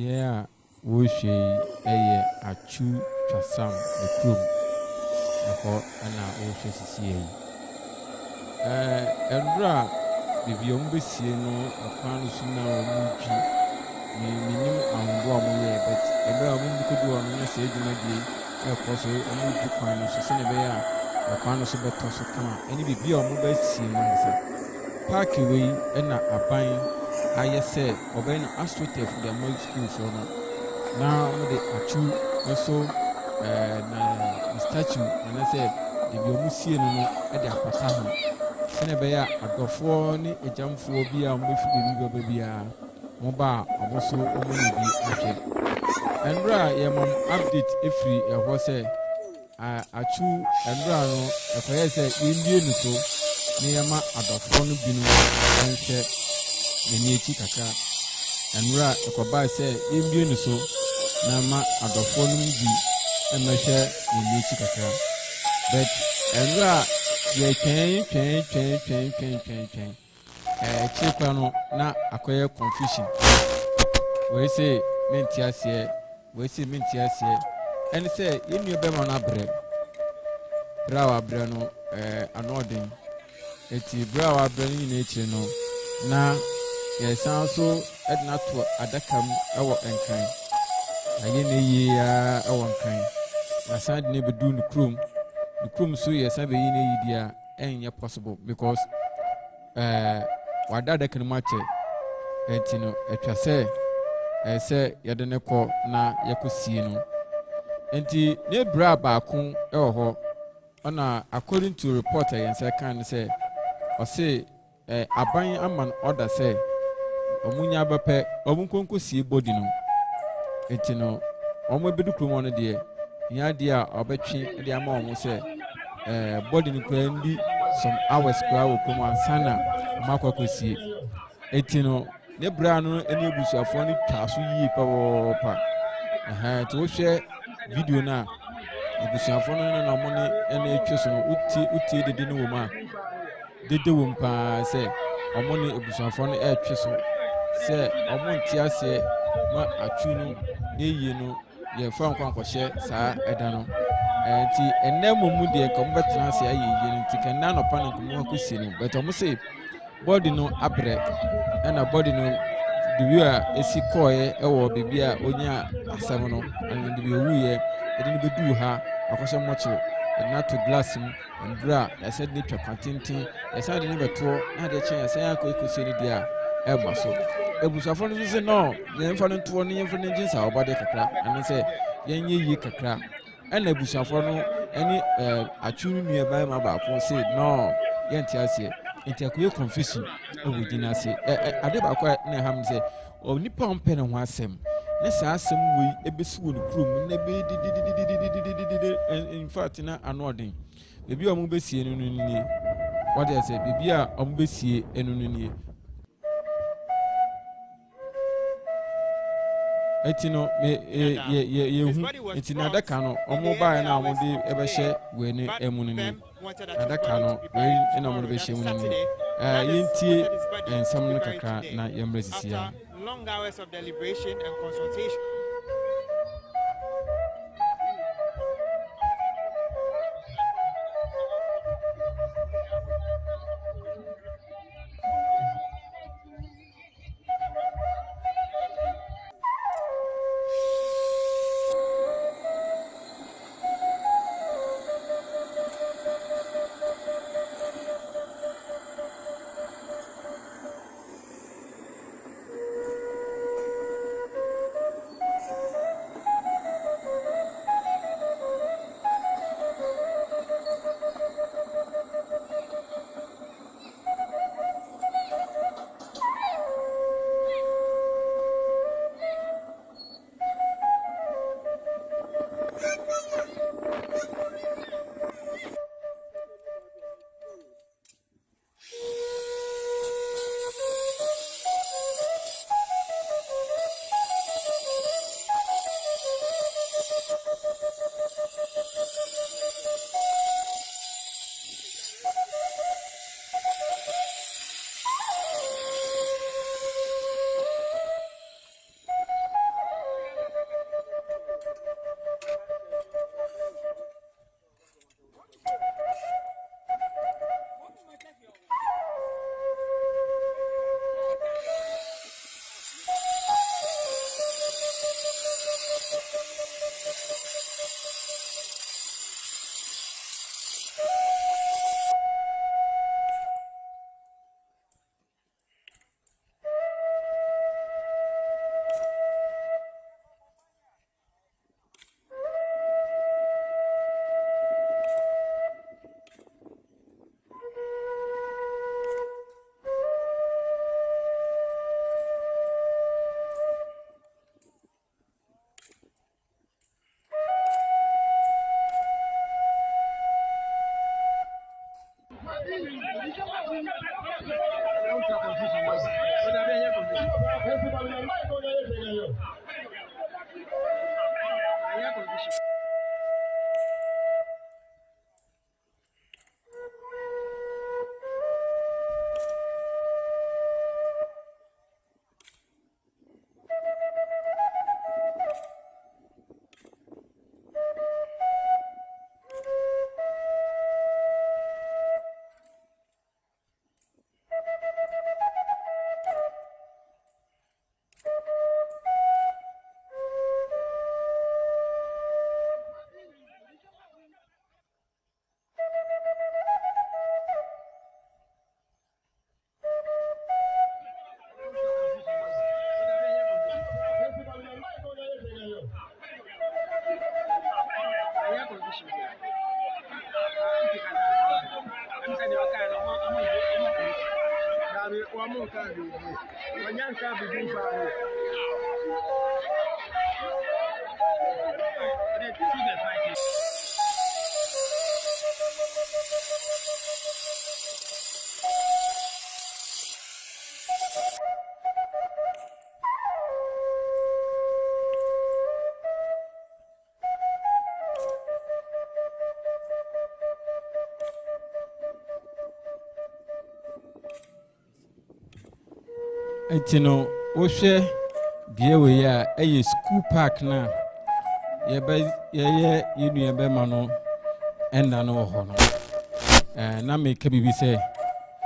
Yeah, we say Atsu Chasam the crew. Na o hwe sisi yi. Endra bibi ombesie no akwan so na omutwi. Minim anwo amoye but ebra ombukudu ono na se edwuma die ekoso omutwi kwan no so ne be ya akwan no so beto so kama. Eni bibi ombesie no nsa. Park we na aban ayese oben astrotef the middle school so no. Na mo de Atsu so na statue na say the biomusie no de apata ho sene be ya adofo ni ejamfo bi a mo fi bi bia mo ba omoso omoni bi ahwe enra ye mom update efri ehwo say Atsu enra no ekoye say indie no so ni yama adofo no bi no enhwe ni echi kaka enra ekoba say indie no so na ma adofo no bi emehwe ni echi kaka but enra ye twen chekwa no na akoye confusion we say mentiasie and say yenu be ma na brawa bre no anodin eti brawa bre ni na echi no na ye san so edna to adakam ewo enkan aye ne yi ya ewo enkan na san ne bedu no krom the crew so yes I be in idea ain't possible because what that can match it you know say yadene ko na yakosie no enti ne bra ba ko ho ona according to report yen say kan say o say aban aman order say omunya bape omunkonkosie body no enti no omo bedu krum no de nya dia obetwe de ama omo say body ni kwa ndi some hours kwa wokum ansana makwakosie etino ne bra no eni ebusuafo ni twaso yi pa to hwe video na ebusuafo no na mo ne ene etweso no uti dede no woma dede wom pa se omo ne ebusuafo no etweso se omo ntiase ma Atsu no eyi no ye fa nkwankwahye saa eda no ti enemu de kom betena se ayi nti kana no pa na kom akosi no but omo say body no abre na body no the way esi koye ewo bibia onya asem no and the wuye edi no bedu ha akwahye moche na to glass mu ndra I said ni twa tintin I said ni beto na de chen I say akosi ni dia eba so ebusafo no say no yemfa no to no yemfa no jinsa obade kakra and say yenye yi kakra ena ebusafo no eni Atsu nua ba ma ba ko say no yenti ase enti akoye confusion ewo dina ase ade ba kwa na ham say onipa ompe ne ho asem ne saa asem wei ebesi wo no krom na be in fact na anodin bebi o mo besie no ni what they say bebi a o mo besie enu ni etino ye hu etina adaka no omo ba na omo de ebehye we ni emu ni adaka no we na omo de behye mu ni yentie ensam no kakra na yemresisia long hours of deliberation and consultation. Etino wohwe bie we ya eye school park na ye yenu be ma no enda no ho no na me ka bibi se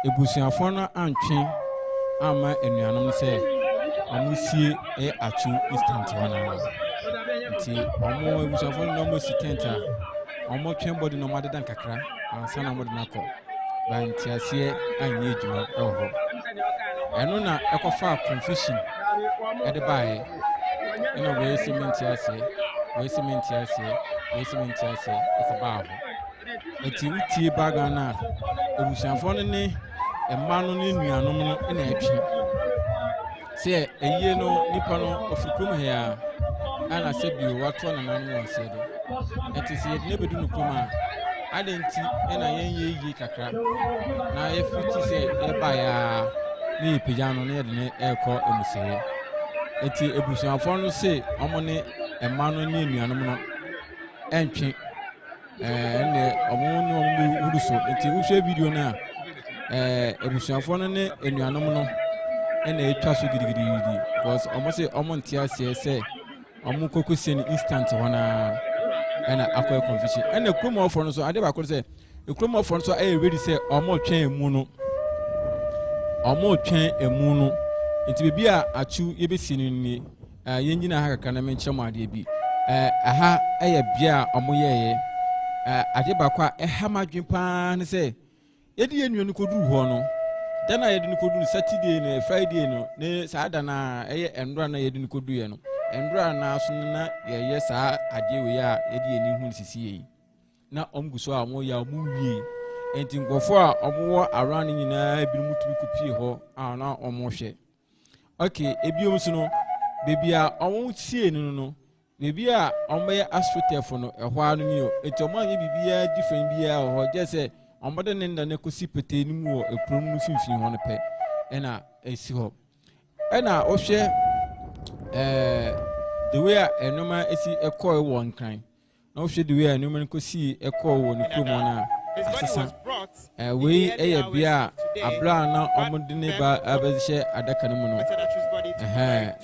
ebusuafo no antwe ama enuanom se amusie Atsu instant wana nti omo ebusuafo no mo sikenta omo twen body no madedan kakra ansa na mo de nakọ ba nti ase anye ejuma ho eno na ekofa confusion ede bae ina we cement ase ekoba ho eti utie baga na ebusuafo no ne emma no ne nuanom no na etwe se eyie no nipa no ofukum he a ana se bi wato na nanu won se do eti se yedne bedu no kuma adenti ena yenye kakra na yefuti se eba ya ni pejano ne yedne eko emuseye eti ebusuafo no se omo ne emma no ne nuanom no entwe ene omo no omo wuruso eti uhwe video na ebusuafo no ne enuanom no ena etwa so gidigidi because omo se omo ntia se omo kokosie ni instant wana ena akọ confusion ena kromo ofo no so ade ba ko se kromo ofo no so ready se omo twen emu no nti bebi a Atsu yebesi ni yengina ha kaka na menkyem ade bi aha eye bia omo yeye ade ba kwa hamadwen pa ne se yedi yenuanu koduru ho no dana yedi ni koduru Saturday ne Friday no ne saada na eye endura na yedi ni koduru ye no endura na so na yeye saa ade we ya yedi eni hu sisi yi na omguso a mo ya omo wie enti ngofo a omo wo around nyina bi mutumi kopie ho na omo hwe okay ebiom so no bebi a omo tie no bebi a omo ye astrotefo no ehwo anu ni o enti omo anye bibia different bia ho je se omo de ne nda ne kosi pete ni mu o eprom no finfin ho no pe ena esi ho ena o hwe the way enoma esi ekọ ewo nkran na o hwe the way enoma kosi ekọ wo ni promo na asesa we eye bia abra na omo de ne ba abehye adaka no mu no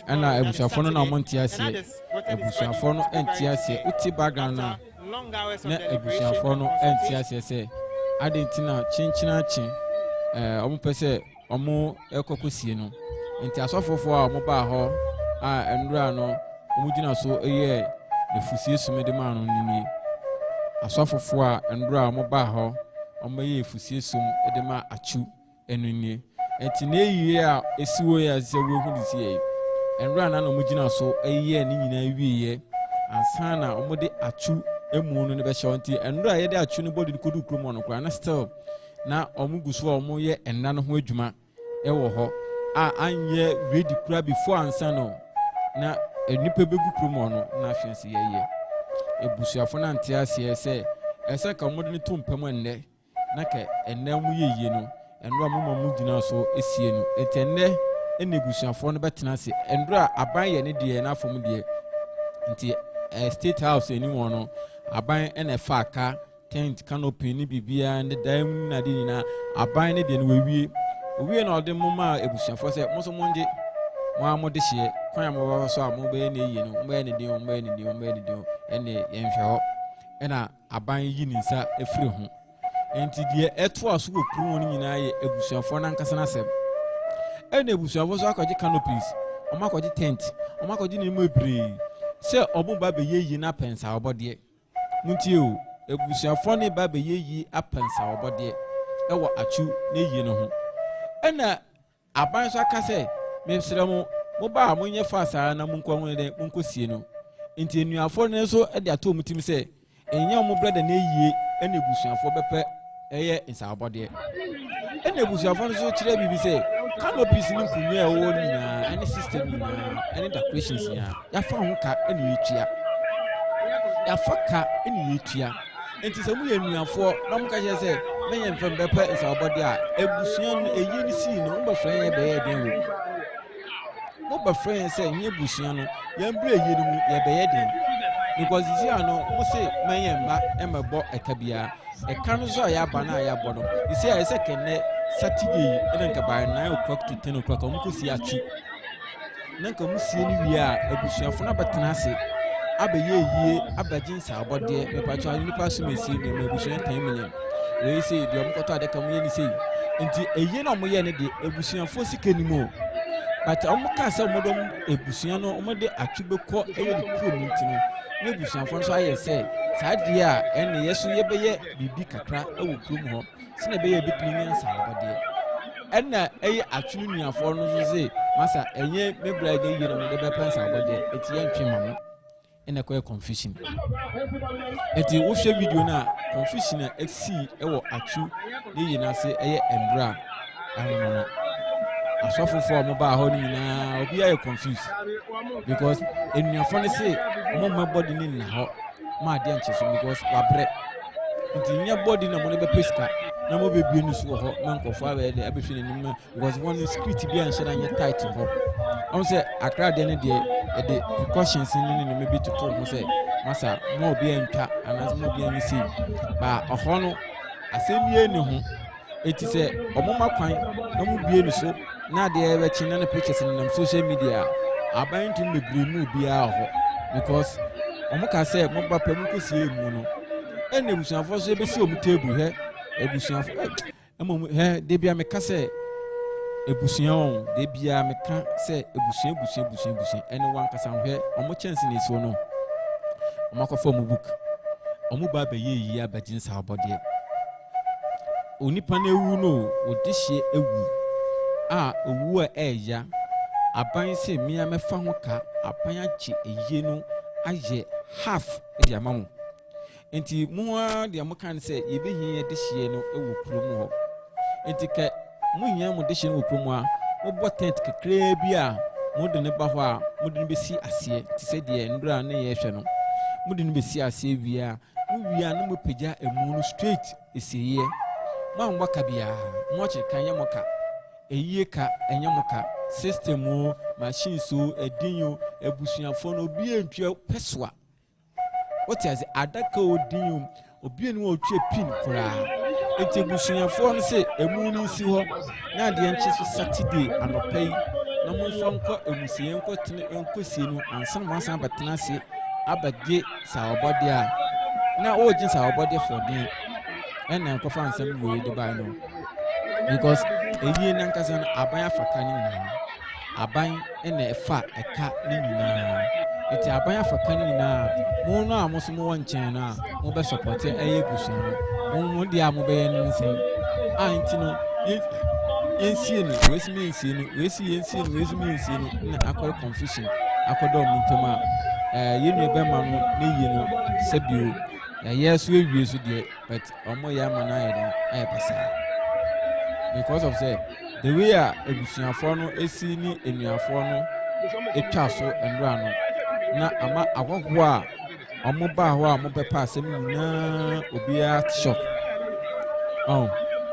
ena ebusuafo no na omo ntiase ebusuafo no entiase uti background na ebusuafo no entiase se adentina chinchina chin omo pese omo ekokosie no enti asofofo a omo ba ho endura no omo gina so eye ne fusie sumede ma no nini asofofo a endura omo ba ho omo ye fusie sum ede ma Atsu enuni enti na eyiye a esiwo ya se wo hu disie endura na no omo gina so eye ni nyina wiye ansa na omo de Atsu emu no ne be shonti endura ye de Atsu ne body kodu kromo no kra na still na omo guso omo ye enna no ho adwuma ewo ho anye ready kra before ansa no na enipa begu kromo no na afense ye ebusuafo na ntiase se ese ka omo de tumpam enne na ka enna mu yeye no endura mu gina so esie no etenne enebusuafo no betena se endura aban ye ne de na afom de nti state house eni no aban ene fa aka tent canopy ni bibia ne dam na de nyina aban ne de no wewie na ode moma ebusuafo se mo so monje mo amode hye kwan amaba so a mo be na eyi no mo ene de ene yenhwe ho ena aban yi ni nsa efiri ho enti de eto aso okuru ni nyina ye ebusuafo na nkasa na sem ene ebusuafo so akọje canopies o makọje tent o makọje ni mo ebire se obun ba be yeyi na pensa obode muntie o ebusuafo ne ba be yeyi apensa obode ewo Atsu ne yi no ho ena aban so aka se me sremo mo ba mo nye fasa na munko ho de munko sie no enti enuafo ne so e de ato mutim se enya mo brother na yi ena ebusuafo bepe eye nsa obode ena ebusuafo so kire bibi se canopies ni kunye wo nyina any system nyina any decorations ya ya fa ho ka ene yetua ya fa ka ene yetua enti se mu ye nuafo na mu ka je se menye mfem bepa isa obode a ebusuan eyi ni si no mba fran ye be ye den wo mo ba fran se nye busuan no ya mbra eyi ni mu ye be ye den because this year no mo say menye mba emebo ekabia eka no so ya ba na ya bo no isi ya se kenne Saturday ene nka by 9 o'clock to 10 o'clock omu ko si atu nanka mu sie ni wi a ebusuafo na betena ase abeye yie abagin sa abode me pa twa ni pa so mesi me ebusuan 10 million we say de omu koto adaka mu ye ni say enti eye na omu ye ne de ebusuafo sika ni mo but omu ka se omu dom ebusuan no omu de atubekọ eye de pro mu ntino na ebusuafo so aye se saa de a ene yeso ye beye bibi kakra ewo krum ho sine beye bitini sa abode ena eye atunu nuafo no so say masa enye mebra de yire no de be pensa abode eti ye ntwe mamo ena ko confusion eti wo hwe video na confusion a exi ewo atu de yina se eye embra anono asofofo mo ba ho ni na obi aye confused because enuafo ne say mo mabody ni na ho ma de anche so because wabre nti nya body na mo ne be pesca na mo be bie nusu ho na nkofo awe de abehwe ni nim because one script bi an share anya tight ho on say akra de ne de the precautions ni me be to talk say masa mo obi antwa anas mo obi ani say ba ho no asemi ni ho eti say omoma kwan na mo bie ni so na de e be chi na pictures ni nam social media aban tin bebre mu bia ho because omuka say mo ba pa mu ko sie mu no ene busuafo so be si omu table he ebusuafo emo he de bia me ka say ebusuan de bia me ka say ebusuan ene wan kasa hwe omo chance na esi no omo akofo mu book omo ba ba ye yi abagin sa abode onipa na ewu no odihye ewu a owu a eya aban se mia mefa ho ka aban achi eye no aye half e amamu enti mu a de amokan se ye behin ye dihye no ewu krom ho enti ka mu hia mu dihye no krom a mo bo tent kakra bi a mo de ne ba ho a mo de ne besi ase ti se de ndura na ye hwe no mo de ne besi ase wi a na mo pagya emu no straight esiye ma nwaka bia mo che kan ye moka eyiye ka enye moka system o machine so edinyo ebusuafo no obi entwe peswa what is adaka odinyo obi enu otwe pin kura eti ebusuafo no se emu ni si ho na de enche so Saturday anopai na mo nso nko emusie nko tene enko sie no ansan mansan batena se abage sa obode a na ojin sa obode for den ena nko fa ansam we de bai no because eyi nankasa no aban afaka ni nyina aban ena efa eka ni nyina eti aban afaka ni nyina mo no amoso mo wonchen na mo be support eye busu no mo dia mo be yen nsen anti no yensie no yensie no na akọ confusion akodo muntoma yenu be ma no ne yi no sebio ya yeso ewie so de but omo ya ma na aye pasa because of say the way a ebusuafo no esi ni enuafo no etwa so enra no na ama agwagwo a omo ba ho a mo bepa asem nyina obia shock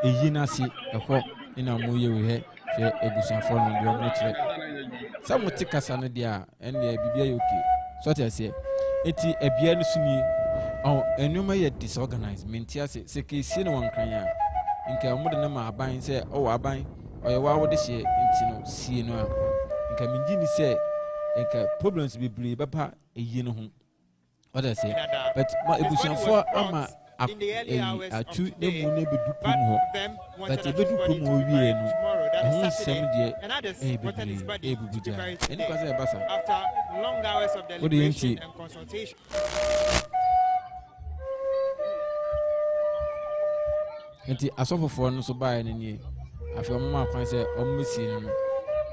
eyi na si ehọ ina mo ye we he ebusuafo no de omo kire sa mo tikasa no dia ene bibia yoke so te ase eti ebia no sumi enuma ye disorganized mentia se ke si no wankran ya nka omo de na ma aban se aban oye wa wo de hye ntino sie no a nka minji ni se nka problems bibli beba eyi no ho oda se but ma ebusuafo ama atu ne mu ne bedu pom ho but bedu pom ho wie no ehun sem de ebubuja eni kwa se basa after long hours of deliberation and consultation. Enti asofofo no so bae ne nie afi omma akwan se ommesi no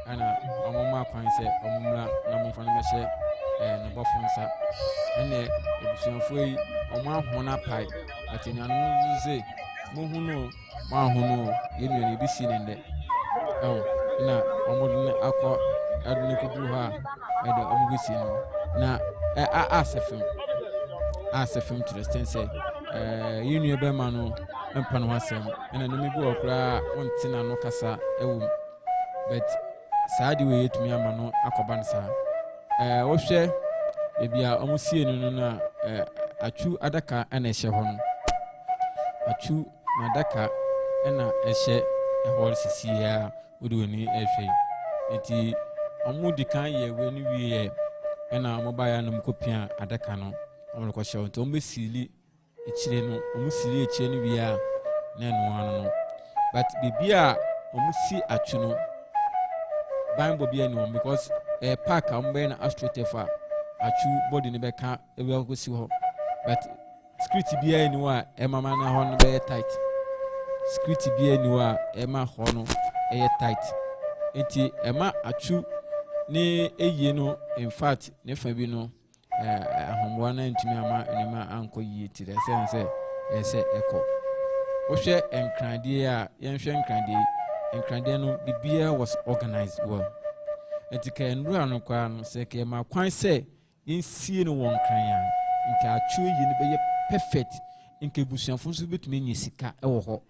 ana omma akwan se ommra na mo fa no mehye no bofonsa ene ebusuafo yi omma hona pai atenu no se mo hunu ma hunu ye nua ne bi si ne nde na ɔmo de akɔ adene kuduru ha ɛde ɔmo gesi no na asefem to the extent say yinu bɛma no mpa no asɛm ɛna no mebi wɔ koraa wonte na no kasa ɛwom but saa de we yɛtumi ama no akɔba no saa wohwɛ ebia ɔmo sie no na atwu adaka ɛna ɛhyɛ hɔ no atwu na adaka ɛna ɛhyɛ ɛhɔ sisi a wode wani ɛhwɛ nti ɔmo di kan yɛ we no wie ɛna ɔmo ba ya no mkopia adaka no ɔmo kɔ hyɛ nti ɔmo besili ekyire no ɔmo sili ekyire no wie a na ɛno ano no but bibia ɔmo si atwu no Bible be anyone because a park I'm being astrolative for atwu body ne beka e we go si ho but script be anyone e mama na ho no be tight script be anyone e ma ho no e tight enti e ma atwu ne eye no in fact ne fa bi no ahomwa na ntumi ama enema anko yie ti de say eko wo hwe enkrande a yen hwe enkrande no bibia was organized well etika enura no kwa no se ke ma kwan se yensie no won kran ya nka atwu yi ne be perfect nka busuafo so betumi nyi sika ewo ho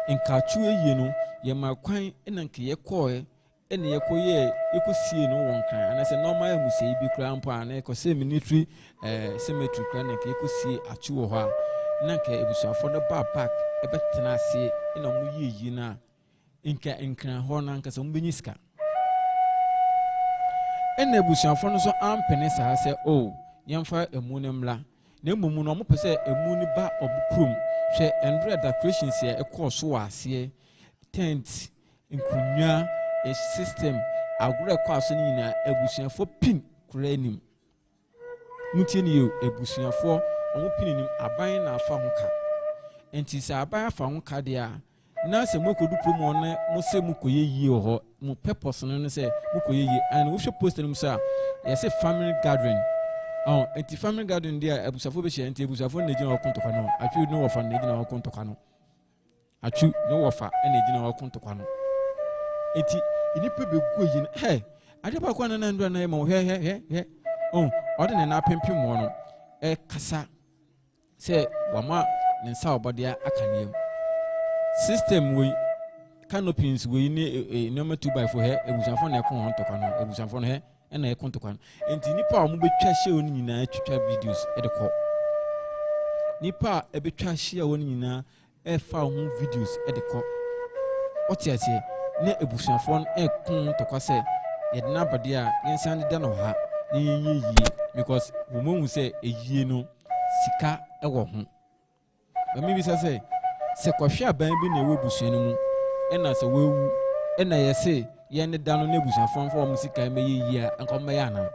nka atwu yi no ye ma kwan ena nka ye koe ena ye koye ekosie no won kran ana se normal amusie bi kra mpo ana ekose military cemetery kra nka ekosie atwu wo ho a na nka ebusuafo no ba back ebetena ase ina mu yi na nka nkran ho na nka so mbenyi sika ena ebusuafo no so ampene saa se yemfa emu ne mla na emumu no mo pese emu ni ba obukrum hweendre decorations ye ekoso ase tent nkunya a system agura kwaso ni nyina ebusuafo pin kura anim mutie ni yo ebusuafo omo pin nim aban na afa ho ka enti sa aban afa ho ka de a na se mokodu promo na mo se mokoye yie ho mo purpose no se mokoye yie and wo hwe post no sa ye se family gathering enti family gathering dia abusafo be hye enti abusafo na gina okontokwa no atwi no wofa na gina okontokwa no atwi no wofa na gina okontokwa no enti inipa be guo yi ade ba kwa na ndura na ma he ode na pempem mo no kasa se wama ne nsa obode akaniem system we canopies we ni number 2x4 he ebusafo na ekon ntokwa no ebusafo no he na ekon ntokwa no enti nipa a mo betwa hye oni nyina twitwa videos edekọ nipa e betwa hye oni nyina fa ho videos edekọ otiatie na ebusafo no ekon ntokwa se yede na abade a yensan de no ha ni yeye because wo mo se eyie no sika ewo ho ba mi bi se kwahwe aban bi na ewo busua no mu ena se wewu ena yese ye ne da no na busua fon fo sika me ye a anko me ya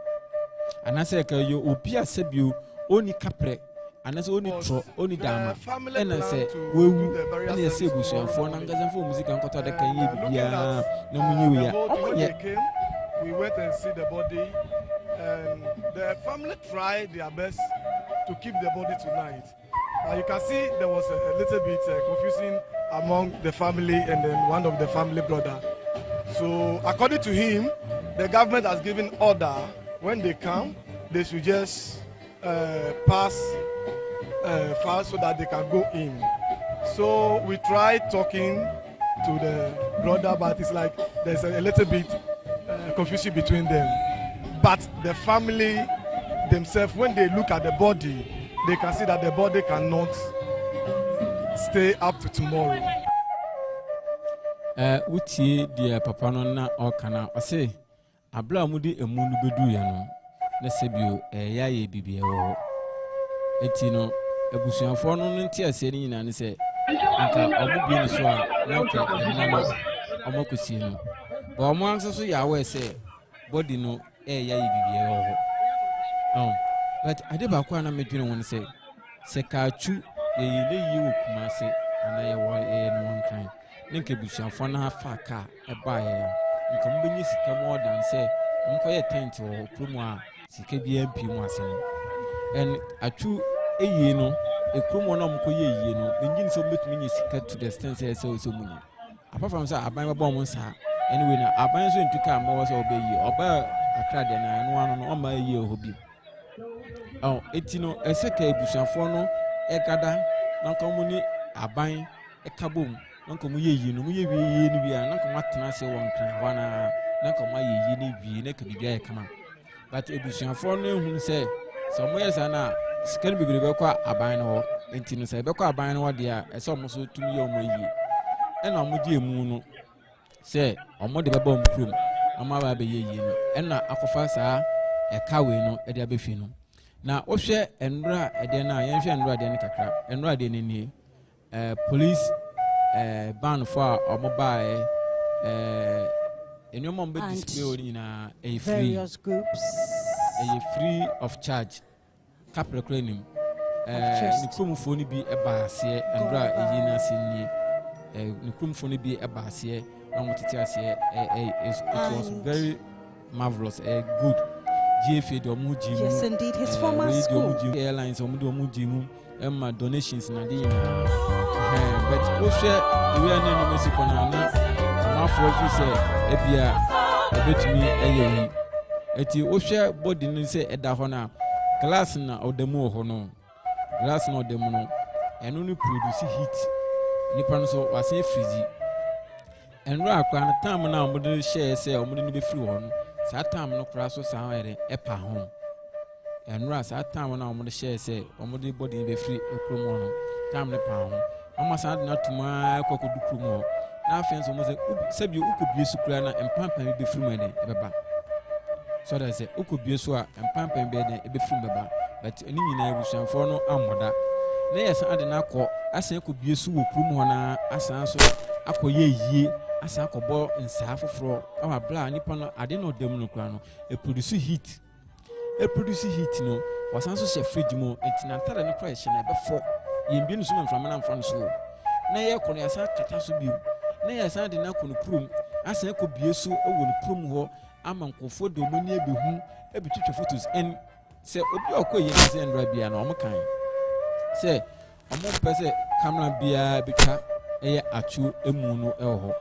ana se ka yo obi asebio oni kapre ana se oni tro oni dama ena se wewu ena yese busua fon na ngazen fo sika anko to de kan ye bibia na mu ye ya we went and see the body and the family tried their best to keep the body tonight. You can see there was a little bit confusing among the family and then one of the family brother. So according to him, the government has given order when they come, they should just pass fast so that they can go in. So we tried talking to the brother, but it's like there's a little bit confusion between them. But the family themselves, when they look at the body, they can see that the body cannot stay up to tomorrow. Uti dia papa no na okana ose abla mudi emunu bedu ya no na sebio ya ye bibie wo eti no ebusuafo no nti ase ni nyina ne se nka obubi ni so a na nka enama omokosi no ba omo anso so ya we se body no ya ye bibie wo but ade ba kwa na medwene won se ka achu ye yi wo kuma se ana ye wo no won kan ninke busuafo na afa ka eba ye nka mbenyi sika more than say nko ye tent wo promo a sika bi ampi mu ase no en achu no ekromo na mko ye no benyi so betumi nyi sika to the extent say so munyi apart from say aban ba bom nsa anyway na aban so ntuka ma wo say obeyi oba akra de na no ano no o ma yi ohobi etino eseka ebusuafo no egada na nkomu aban ekabom na nkomu yeyi no mu ye wie no bia na nkomu atena se won kran wana na nkomu yeyi ne wie na ka bibia ekama but ebusuafo no ehun se so mo yesa na sika bibire be kwa aban no entino se be kwa aban no de a ese omo so tumi ye omo yi ena omo di emu no se omo de be ba omo krom omo ba be yeyi no ena akofa saa ekawe no e de abefi no na wohwe enura ede na yenhwe enura de ne kakra enura de ne nie police ban for omobae enyo mom be display oni na a free various groups a free of charge capre cranim ni kromfo ni bi eba ase enura eyi na senie ni kromfo ni bi eba ase na motete ase it was very marvelous good GFA do mu jimu yes indeed his former school airlines omudo mu jimu donations na dey but o share the way na no mesi kona na ma for fi say ebia ebetumi eyewi eti o share body no say eda ho na glass na odamu ho no glass na odamu no eno no produce heat nipa no so wase freeze enro akwa na time na omudo share say omudo no be free ho no saa time no kura so saa ere epa ho enra saa time na omudo share say omudo body be free ekromo no time ne pa ho ama saa na tuma kokodu kromo na afenso mo say sabi ukobie su kura na empampan be free mane ebeba so that say ukobie su a empampan be den ebe free beba but eni nyina ebusuanfo no amoda na yesa ade na akọ asa ekobie su wo kromo na asa so akọye yie asa akọbọ nsa afoforo awa bla nipa no ade no dem no kura no e produce heat no wasan so she fridge mo entina tara ne kura she na ebefo yembi no so mframa na mfra no so na ye kono yasa kata so bi na yasa de na kono prum asa ekobie so ewo no prum ho ama nkofo do mo ni ebehu ebitwetwe photos en se obi okoye na se ndra bia na omkan se omo pese camera bia betwa eye Atsu emu no eho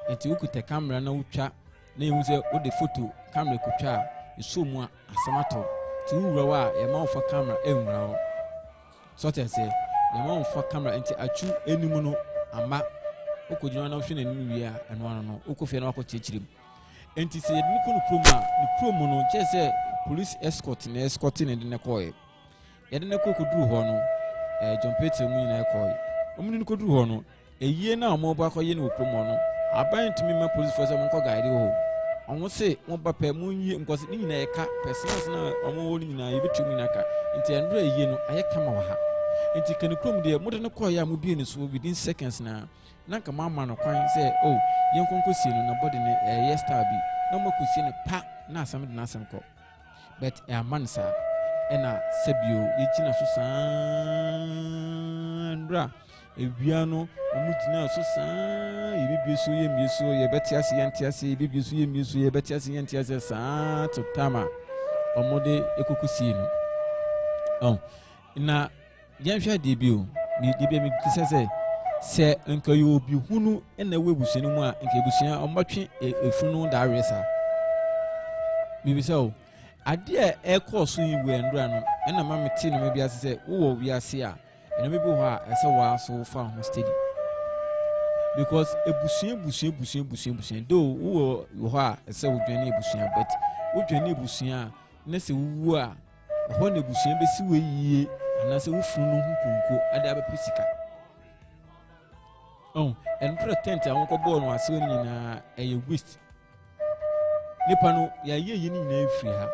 enti ukute camera na utwa na ehu se o de photo camera kutwa esomu asamato ti wura wa e ma ofa camera enwura ho so te se e ma ofa camera enti Atsu enimu no ama okojuna na ohwe na enimu wi a eno no okofie na akochichirim enti se yedini ko no promo no che se police escort na escort ne de ne koye yedine ko koduru ho no John Peter mu na koye omuni ko duru ho no eyie na omo ba koye ne promo no aban tumi ma police force mo ko guide ho onwo se mo ba pa mu nyi nkosi ni nyina eka personals na omo wo nyina yebetumi na ka nti endro eyie no aye kama wa ha nti kan krom de mo de ne koye a mo bie ne so within seconds na nka mama no kwan se oh yenkonkosie no na body ne star bi na mo kosie ne pa na asam de na asam ko but amansa ena sebio yigina so sandra ebia no omugina so san yebibie so yemieso yebetiase yentiase yebibie so yemieso yebetiase yentiase sa to tama omode ekokosie no oh na yenhwa de bio mi de bi mi kisese se nka yo obi hunu ena webusu ni mu a nka ebusu omotwe efunu da resa bibisa o ade e course yi we ndra no ena ma meti no mebia se wo wiase a ena mebi ho a ese wa so fa ho steady because ebusu do wo ho a ese wo dwane ebusu but wo dwane ebusu a na se wo a ho na ebusu be si we yie ana se wo funu no hukunko ade abepesika oh and pretend I won't go on as soon in a waste. Nipano, ya ye ni free her.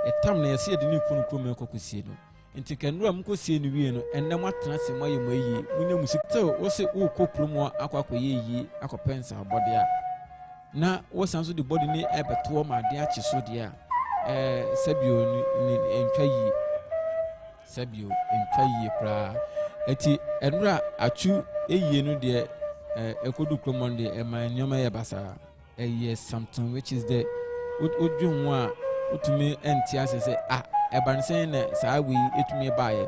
A time na see the new Kunukum Cocosino. And take a Ramco see in Vienna, and then what transfer my way, when you music tell, was it all cookroom aqua ye, aqua pensa body. Now, what sounds of the body near Abertua, my dear Chisodia, Sabio in Kayi, Sabio in Kayi, pra. Eti enra Atsu eye no de ekodu kromonde e ma nyoma ye basa eye something which is the odwun a otumi enti ase se e ban sen na sa we etumi baaye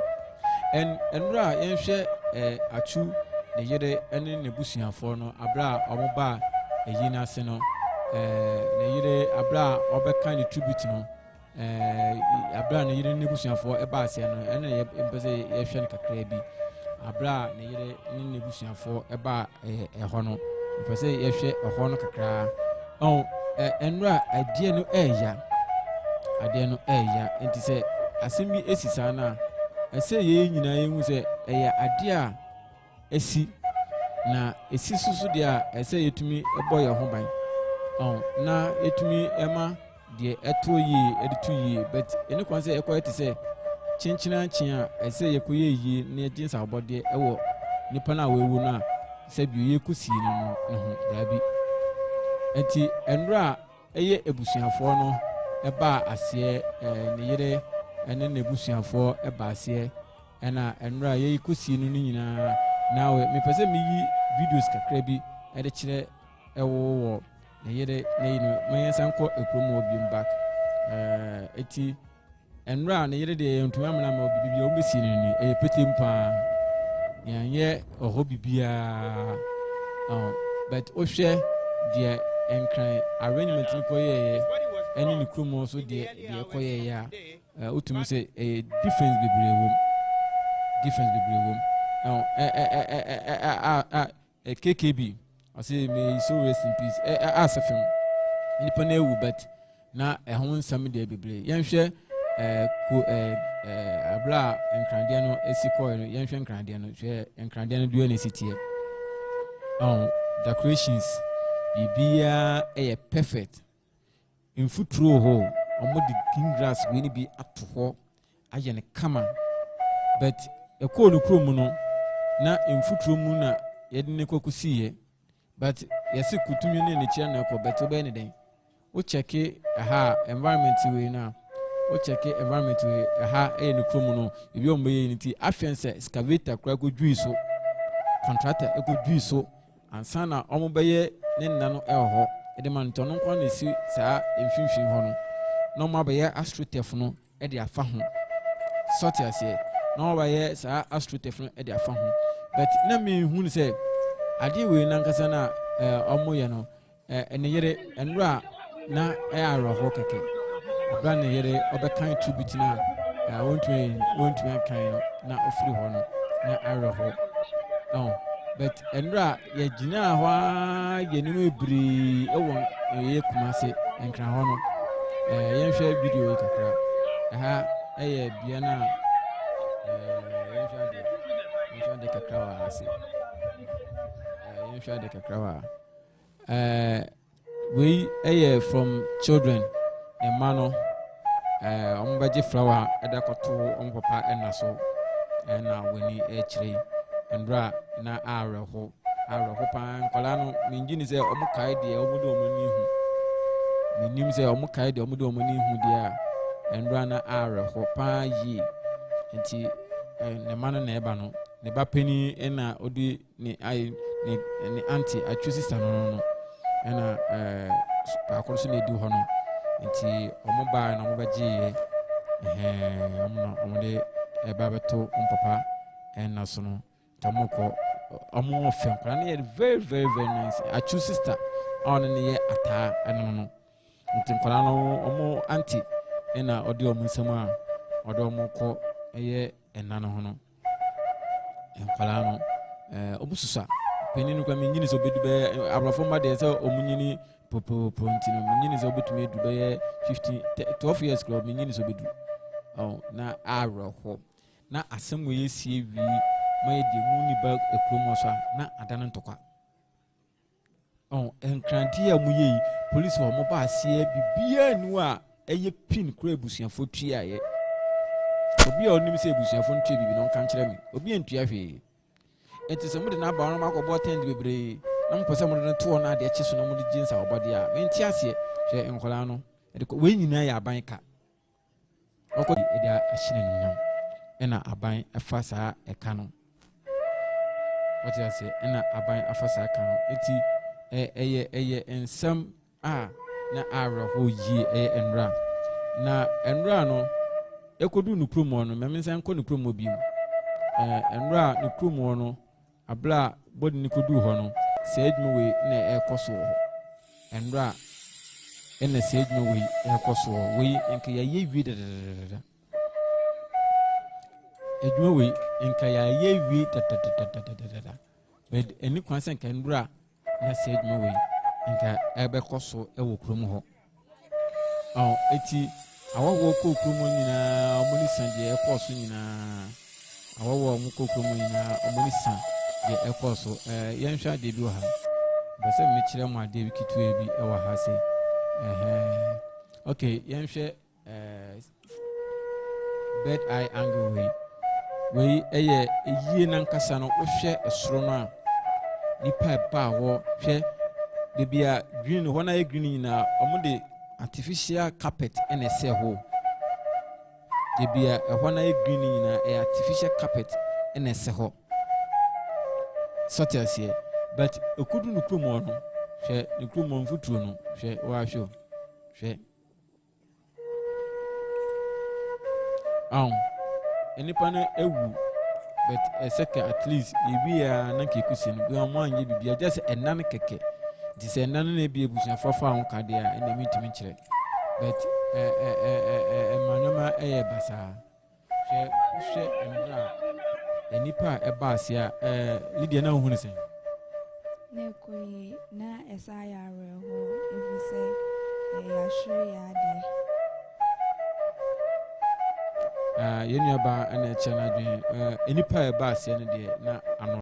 enra yenhwe Atsu ne yere ene ne busuafo no abra omo ba eyi na ase no ne yere abra obeka ne tribute no abra ne yere ne busuafo e ba ase no ene empese ye hwe ne kakra bi abra ne yere ne busuafo e ba ho no empese ye hwe ho no kakra enra adie no eya enti se asemi esisa na ese ye nyina yehu se eya ade a esi na esi susu de a ese yetumi ebo ye ho ban na yetumi ema de eto yi editu yi but eni kwan se ekoyete se chinchina chin a ese yekoye yi na ejinsa obode ewo nipa na wewu na se bi ye kusi no ho dabi enti enra eye ebusuafo no eba ase ne yere ene ne busuafo eba ase ena enra ye kusi no nyina na we me pese me yi videos kakra bi ede kire ewo ne yere ne yino me sanko ekromo obi back eti enra ne yere de ntuma mena ma obi o besi ni e petem pa ye oho bibia but o hwe de enkran arrangement ni koye eni ni kromo so de koye ya utumi se difference bebrewom KKB I say may so rest in peace asafem nipa na ewu but na ehon nsam de bebre yenhwe abla enkrande no esiko no yenhwe enkrande no hwe enkrande no duo na sitie decorations bibia perfect in futuro ho omodi green grass we ni bi ato ho aye ne kama but ekọ no krom no na emfuturo mu na yede ne kokusiye but yesi kutumi ne ne chia na ekọ but obe ne den o checke aha environment we na o checke environment we aha no krom no ebi o meye ni ti afense excavator kura go dwi so contractor e go dwi so ansa na omo beye ne nna no ho ede man to no nkwa na si saa emfinfin ho no no ma beye astrotef no e de afa ho sort ase no ba ye saa astrotef no e de afa ho but na me hu se ade we na nkasa na omo ye no ene yere enra na aro ho keke abra ne yere obekan tribute na wontu kan no na ofiri ho no na aro ho but enra ye gina ho ye nimu ebri ewon ye kumase enkran ho no yen hwe video yi kakra aha eye bia na yen hwe de kakra wa ase yen hwe de kakra wa we eye from children e mano ombaje flower edakoto ompapa enaso na weni echire enra na arho pan kola no minjini se omukai de omudo omani hu minim se omukai de omudo omani hu de enra na arho pan yi enti ne mano na eba no ne ba pani na odi ni ai ni auntie Atsu sister no na akoro so na edi ho no enti omuba na omubaje omde eba beto ompapa na so no tamoko omo ofem kra na very very very nice Atsu sister on ne ye ata eno no ntin kra no omo auntie na odi omo nsam a odi omo ko eye enano ho no enkala no obususa peninu kwa minyini so bedu be abrafo ma de se omunyini popo ntino minyini so betumi edu be 12 years club minyini so bedu na arho na asem we sie wi my de muni bag ekromosa na adana ntokwa enkranti a muye police wo mo ba asie bibia nu a eye pin kra ebusuafo tua ye obi a onim se ebusuafo ntue bibi no kan kire me obi entua hwe enti se mo de na ba no makobo tend bebre na mo pese mo de to na de chiso na mo de jinsa obode a menti ase hwe enkola no e de we nyina ya aban ka okodi e de ahine nyam ena aban efa saa eka no what you say ena aban afasa aka enti eye ensam a na arho yi enra na enra no ekodu nukrumo no memisen ko nukrumo bi enra nukrumo no abla body ni kodu ho no say adwuma we na ekoso ho enra ena say adwuma we ekoso ho we enka ye wi dadadada adwuma we enka ye wi dadadada but eni kwanse enka enra na say adwuma we enka ebekoso ewo krom ho eti awawo kokromo nyina omuni sande ekoso nyina awawo mu kokromo nyina omuni san de ekoso yenhwa de bi ha bese me kire mu ade bi kitu ebi ewa ha se okay yenhwe bed eye angle we eye eyie nankasa no wohwe esoro no a nipa ba ho hwe de bia green ho na ye green nyina omude artificial carpet and a say ho de bia ho na ye green nyina artificial carpet and a say ho such as here but okudu no krumo no hwe ne krumo mfuturo no hwe wa hwe hwe enipa no ewu but a second at least ebi ya na kekusi no bi amon anye bibia just enan keke di se enan na bi ebusu fafa ho kade a ena mitimi kire but manoma basa hwe enra enipa eba asia Lydia na hu ne sen na koyi na esaya reho ebi se ya hwe ya de yenu aba ana eche na dwen enipa eba asia ne de na ano